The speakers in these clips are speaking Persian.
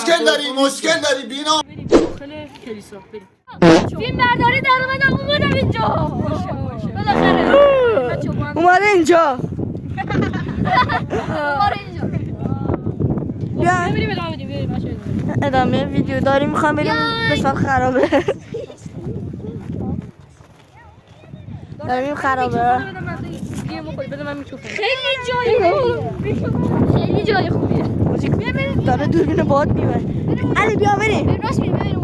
مشکل داری بینا. بریم داخل کلیسا بریم. فیلم برداری در اومدم اینجا. بالاخره. اومده اینجا. بیا بریم ادامه بدیم بریم بچه‌ها. ادامه ویدیو داریم میخوام بریم قسمت خرابه. داریم خرابه. خیلی جای خوبیه. بیا بریم. داره دوربین باد میبره. علی بیا بریم. بریم راست بریم.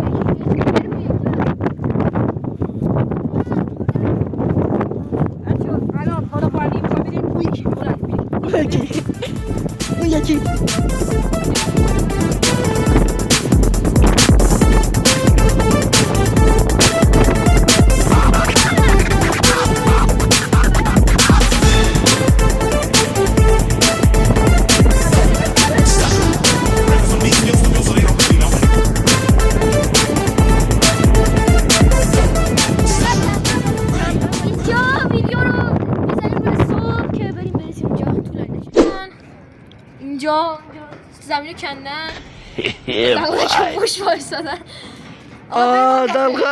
الان حالا باید بریم اون یکی بریم. اون یکی. اینجا زمینو کندن دلغک خوش بایستادن دلغک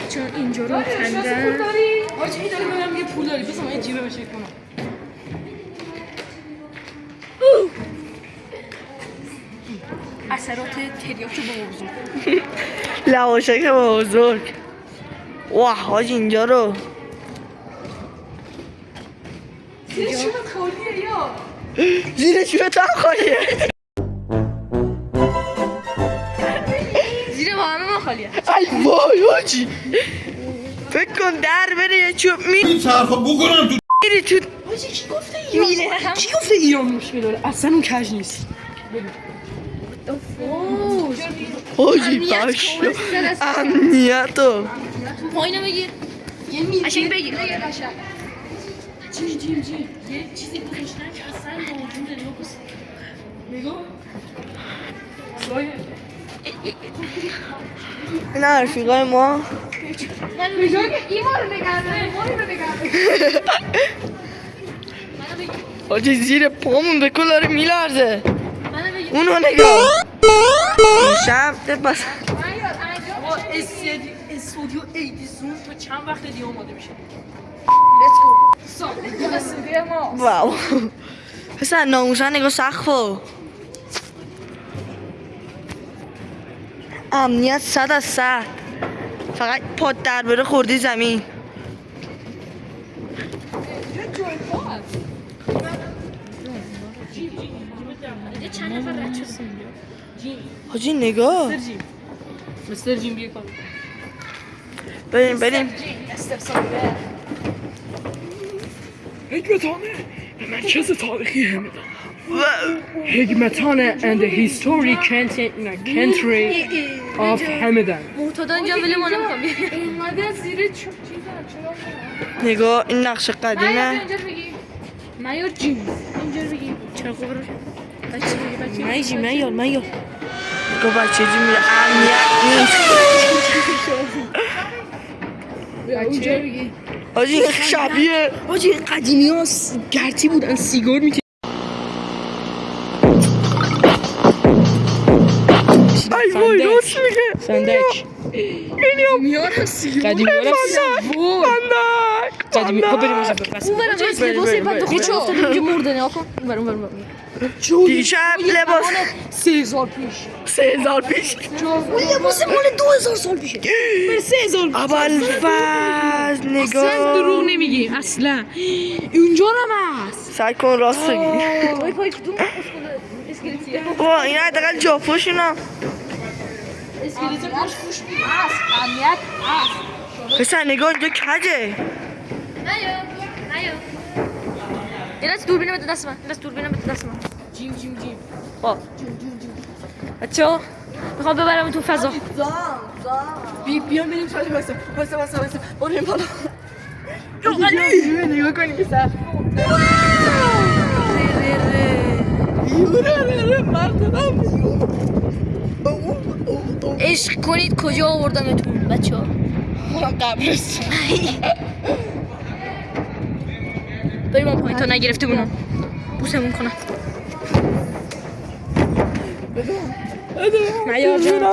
چون اینجا رو کندن آرچه این داری بگم یه پول داری بس من یه جیبه بشه کنم اثرات تریاک با بزرگ لواشک با بزرگ واه حاج اینجا رو زیر چوبت خالیه یا زیر چوبت هم خالیه زیر با همه ما خالیه ای وای حاجی فکر کن در بره یه چوب این چرخو بکنم تو میری تو حاجی کی گفته ایران کی گفته ایران مشکل داره اصلا اون کج نیست حاجی باش امنیتو پایینو بگیر قشنگ بگیر جی یه چیزی گذاشتن که اصلا موجوده نگاه این رفیقای ما من بجای که این ما رو نگرده حاجی زیر پامون به کل داره میلرزه اونو نگاه شب بس استودیو ایدیسون تا چند وقت دیگه آماده میشه واو پسر ناموسن نگاه سقفو امنیت 100 از 100 فقط پاد در بره خوردی زمین چند نفر رد شدن حاجی نگاه مستر جیم بیه کن بریم حکمتانه مرکز تاریخی همدان حکمتانه and the historic country of همدان معتادا اینجا ولی ما نمیخوام اینقدر زیر نگاه این نقش قدیمه اینجا بگی مایور جیم اینجا بگی چرا خوب رو بچه مایور نگاه بچه جی میره امنیت نیست اونجا بگی حاجی شبیه حاجی قدیمی ها گرتی بودن سیگار میکشیدن ای وای راست میگه فندک میارم سیگار قدیمی ها فندک قدیمی ها بریم اونجا بس اون برم از لباس این بند خود افتاد اینجا مرده نیا کن اون برم دیشب لباس 3000 پیش 3000 پیش لباس مال 2000 سال پیشه من 3000 اول فاز اصلا نگاه دروغ نمیگی اصلا اینجا هم هست سعی کن راست بگی وای پای کدوم اسکلتیه وا این حداقل جاپوشونا اسکلت پاش خوش هست امنیت هست پسر نگاه اینجا کجه نیا یه دست دوربینه بده دست من جیم با بچه‌ها میخوام ببرم تو فضا بیا بریم سالی واسه بریم بالا نگاه کنی که سر عشق کنید کجا آوردمتون بچه‌ها قبرستون. بریم اون پایین تا نگرفته بونم بوسمون کنم. معیار جان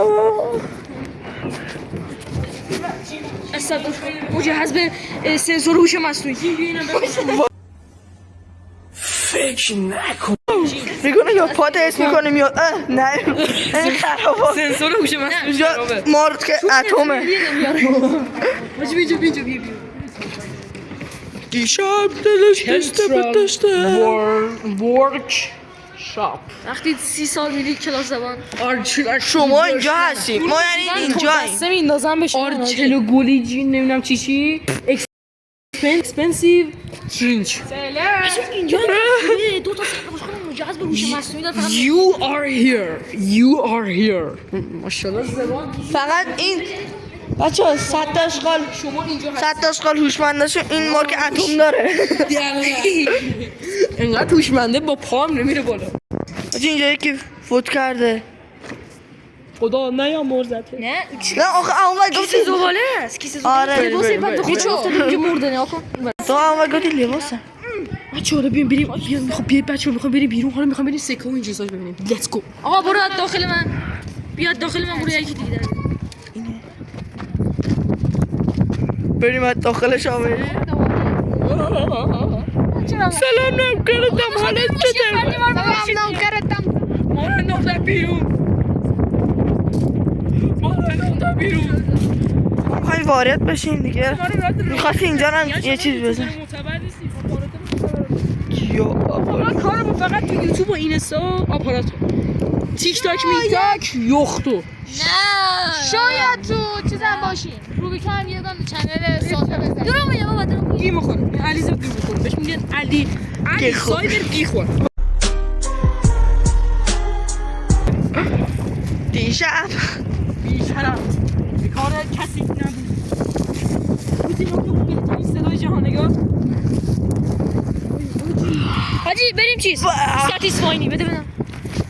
مجهز به سنسور هوش مصنوعی. فکر نکن میکنه یا پات حس میکنیم یا نه این خرابه. سنسور هوش مصنوعی یا مارد که اتمه. بیا دیشب دلش دسته به دسته ورک شاپ. وقتی 30 سال میری کلاس زبان شما اینجا هستیم، ما یعنی اینجاییم. دسته میندازم بشه آرچلوگولیجی نمیدونم چی اکسپنسیو ترینچ. اینجا دو تا سربازخونه مجهز به هوش مصنوعی داره. You are here ماشاءالله زبان. فقط این بچه ها 100 تا اشغال شما اینجا 100 تا اشغال هوشمندشه. این مارک اتم داره. انقدر هوشمنده با پام نمیره بالا. آجی اینجا یکی فوت کرده. خدا نیامرزته. نه نه آخه اونقدر کیسه گفتی زباله است. کیسه زباله آره. لباسه بعد خودش افتاد اینجا مرده. نه آقا تو اونقدر گفتی لباسه. بچه‌ها بریم بیا بچه‌ها میخوام بریم بیرون. حالا میخوام بریم سکه و این چیزاش ببینیم. لیتس گو. آقا برو داخل من. بیاد داخل من برو یکی دیگه داره. بریم از داخلش آوریم. سلام نوکرتم، حالت چطور؟ سلام نوکرتم. ما رو انداختن بیرون. میخوایی وارد بشین دیگه. میخواستی اینجا هم یه چیز بزن. ما کارمون فقط تو یوتیوب و اینستا آپارات تیک تاک میتاک یختو. نه شاید تو چیزم باشین روبیکا هم یه دونه چنل ساده بزنید. درو میگم بابا درو گی میخوره. علی زاد گی میخوره. بهش میگن علی سایبر گی خور. دیشب بیشرف به کار کسی نبود. بودی نکنم بهترین صدای جهانگاه. حاجی بریم چیز ساتیسفاینی بده بدم.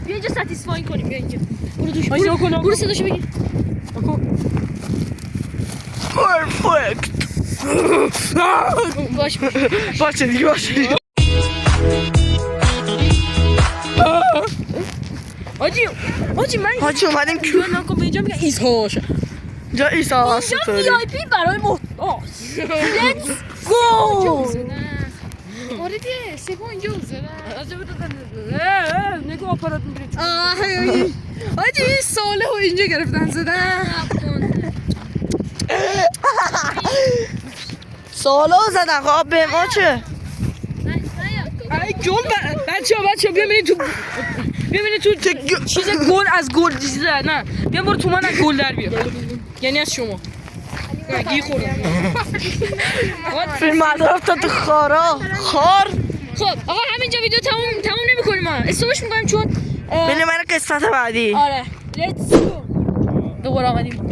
بیا اینجا ساتیسفاین کنیم. بیا اینجا برو دوش برو صداشو بگیر. پرفکت. باشه دیگه باشه. حاجی من حاجی اومدیم کیو نکن به اینجا میگن ایسهاشه. جا ایسا هست اینجا طوری. وی آی پی برای محتاج. لیتس گو. آره دیگه سپو اینجا زدن. نگاه آپارات میگیره. حاجی این ساله و اینجا گرفتن زدن. سالا زدن خواب به ما چه؟ ای گل بچه ببینید تو چیز گل از گل چیزه. نه بیا برو تو من از گل در بیار. یعنی از شما گی خوردم. فیلم مدار افتاد تو خارا خار. خب آقا همینجا ویدیو تموم نمی‌کنیم ما. استوپش می‌کنیم چون بله من قسمت بعدی. آره لیتس گو. دوباره آمدیم.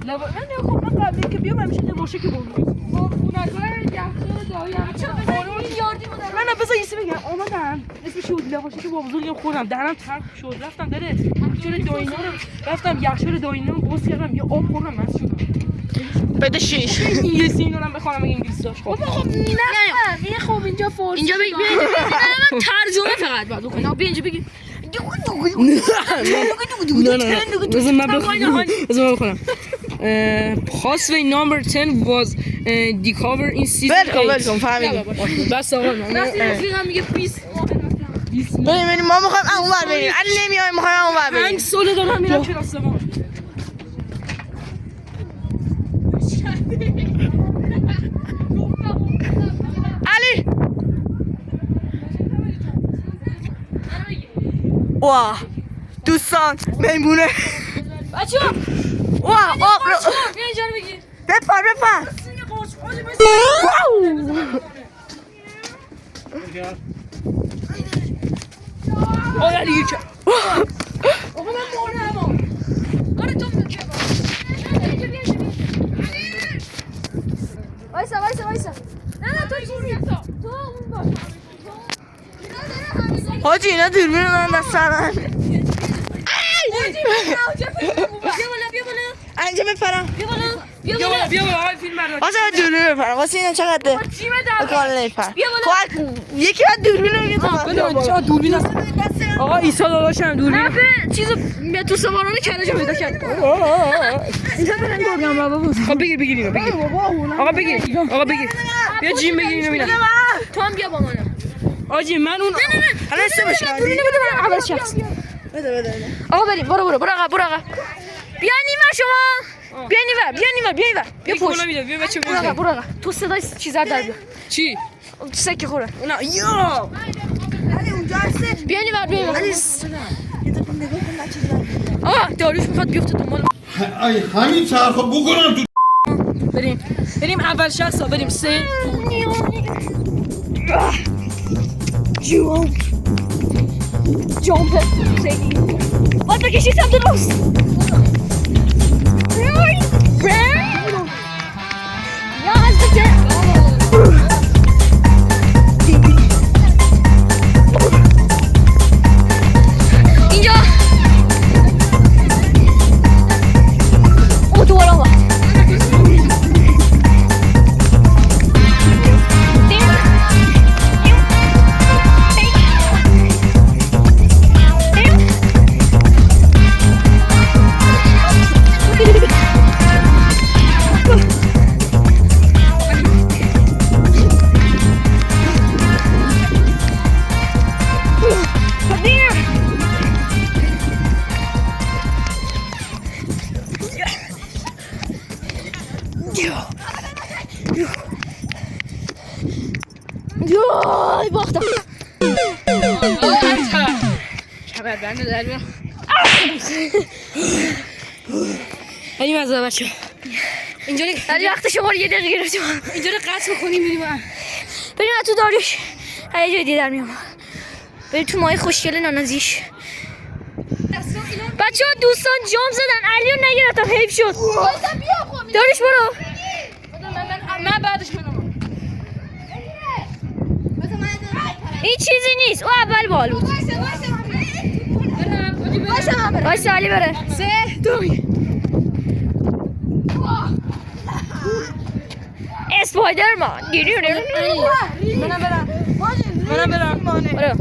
من خب من قبل اینکه بیام همیشه لباشه که بردم. نه بذار یه چیزی بگم. اومدم اسمش بود لباشه که با بزرگم خوردم دهنم ترک شد. رفتم داره یخچال داینا رو رفتم یخچال داینا رو باز کردم یه آب خوردم مست شدم. بده شیش. انگلیسی اینو هم بخونم اگه انگلیسی داشت. خب نه این خب اینجا فورس اینجا بگی من ترجمه فقط بعد بکنم. بیا اینجا بگی. نه بذار من بخونم. Pathway number 10 was discovered in season 8. ولکم فهمیدیم. بس آقا وقتی رفیقم میگه پیس بریم ما میخوایم اونور بریم. علی نمیای میخوایم اونور بریم. 5 سال دارم میرم کلاس زبان. علی واه دوستان میمونه بچه‌ها واه آب رو بیا اینجا رو بگیر. بپر آیا دیگه چه آقا من مردم. آره تو بیا. وایسا. نه تو چیزی تو اون باش. حاجی اینا دوربین دارن دست من. اینجا بپرم. بیا بالا آقای فیلم بردار. واسه دوربین بپرم. واسه اینا چقدره؟ کار نمیپرم. یکی بعد دوربین رو میگه دوربین است. آقا عیسی داداشم دوربین. نه به چیزو تو سوارانه کرده جا پیدا کرد. اینجا برن گرگم بابا بود. آقا بگیر اینو بگیر. آقا بگیر. بیا جیم بگیر اینو ببینم. تو هم بیا با منم. آجی من اون الان استمش دوربینو بده من اول شخص. بده. آقا بریم برو آقا. بیا نیمه شما. بیا نیمه. بیا پشت. بیا بچه برو آقا. تو صدای چیزا در بیا. چی؟ سکه خوره. اونا یا علی اونجا هست. بیا نیمه. علی یه دقیقه نگاه کن نه چیزی دارم. آه داریوش میخواد بیفته دنبال همین چرخو بکنم تو بریم اول شخص ها بریم 3 جامپ باید بکشی سمت راست یا از بکه اینجا او دوباره آقا Ay baktım. کبر بنده در بیار بریم از بچه اینجا ولی وقت شما رو 1 دقیقه گرفتیم. اینجا رو قطع بکنیم بریم بریم تو داریوش. یه جای دیگه در میام. بریم تو ماهی خوشگل نانازیش. بچه ها دوستان جام زدن. علی رو نگرفتم حیف شد. داریوش برو. من بعدش برم این چیزی نیست. او اول بال بود. وایسا علی بره. 3 2 اسپایدرمان. منم برم برو.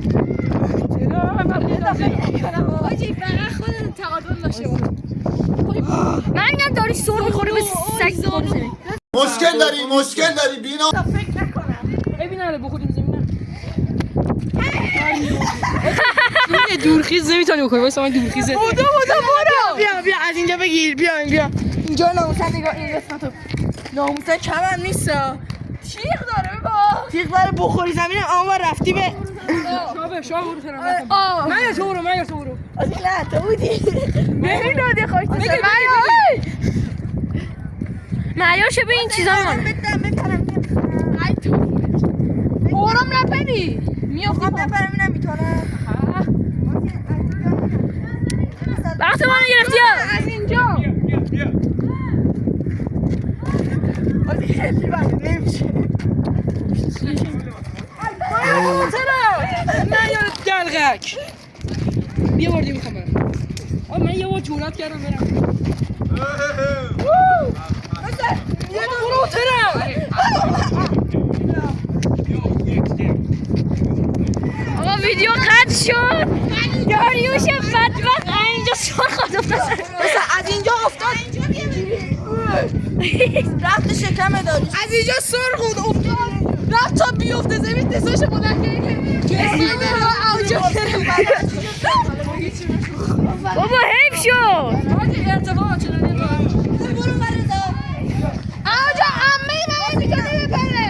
من میگم داریوش سر میخوره به سگ زور زمین. مشکل داری بینا ببینم بخوریم زمین دورخیز نمیتونی بکنی واسه من دورخیزه برو بیا از اینجا بگیر بیا اینجا ناموسن نگاه این قسمتو ناموسن کم هم نیست تیغ داره با. تیغ داره بخوری زمین اما رفتی به شما برو فرام من یا تو برو آزی نه تو بودی ببین داده خواهی معیار شبه این چیزا میمانه. آرام نپری میافتم نفرم نمیتونم وقت منو گرفتی ها. از اینجا آزی خیلی وقت نمیشه نه یارت دلغک بیا بردی میخوام برم من یه بار جورت کردم برم برو ترم آقا ویدیو قطع شد. داریوش بدبخت اینجا سر خواهد افتاد. از اینجا افتاد رفت شکم داریوش از اینجا سر خود افتاد رفت تا بیفته زمین دستاش بلند بابا حیف شد. ارتفاع چنانه آجا عمه من میکنه بپره.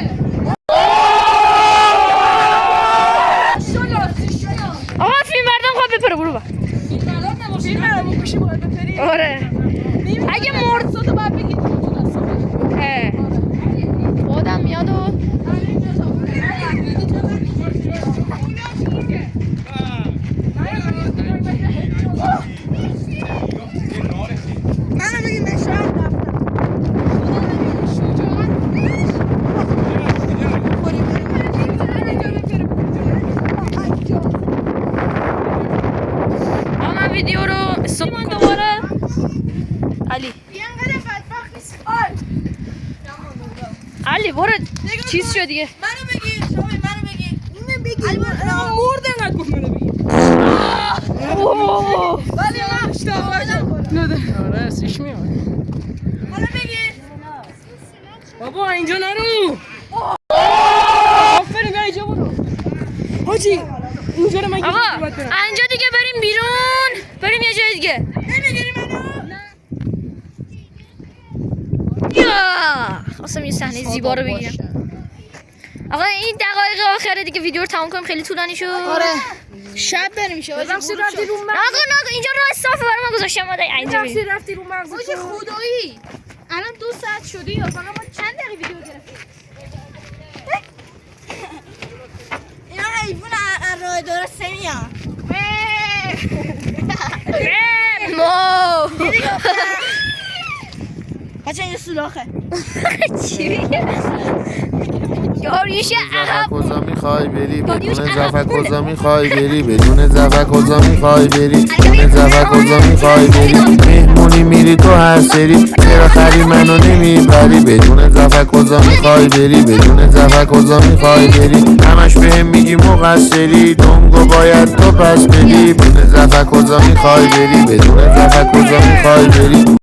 آقا فیلم بردم خواه بپره برو با. آره اگه مرد تو باید بگید بادم میاد و منو بگید من شاید رفتم علی برو چیز شد دیگه منو بگیر شما منو بگیر اینو بگیر مرد اینقدر گفت منو بگیر ولی من اشتباه آره سیش میاد حالا بگیر بابا اینجا نرو آفرین بیا اینجا برو حاجی اینجا رو من آقا اینجا دیگه بریم بیرون بریم یه جای دیگه نمیگیری منو یا خواستم یه صحنه زیبا رو بگیرم آقا این دقایق آخر دیگه ویدیو رو تمام کنیم خیلی طولانی شد آره شب بریم میشه بازم سیر رفتی رو نگو اینجا راه صافه برای ما گذاشتم ما اینجا بریم سیر رفتی رو مغز حاجی خدایی الان 2 ساعت شده یا فقط ما چند دقیقه ویدیو گرفتیم اینا حیوان راه درسته میان مو بچه این سولاخه چی میگه یاریشه عقب کجا میخوای بری بدون زفر کجا میخوای بری بدون زفر کجا میخوای بری بدون زفر کجا میخوای بری مهمونی میری تو هر سری چرا خری منو نمیبری بدون زفر کجا میخوای بری بدون زفر کجا میخوای بری همش بهم میگی مقصری دنگو باید تو پس بدی بدون زفر کجا میخوای بری بدون زفر کجا میخوای بری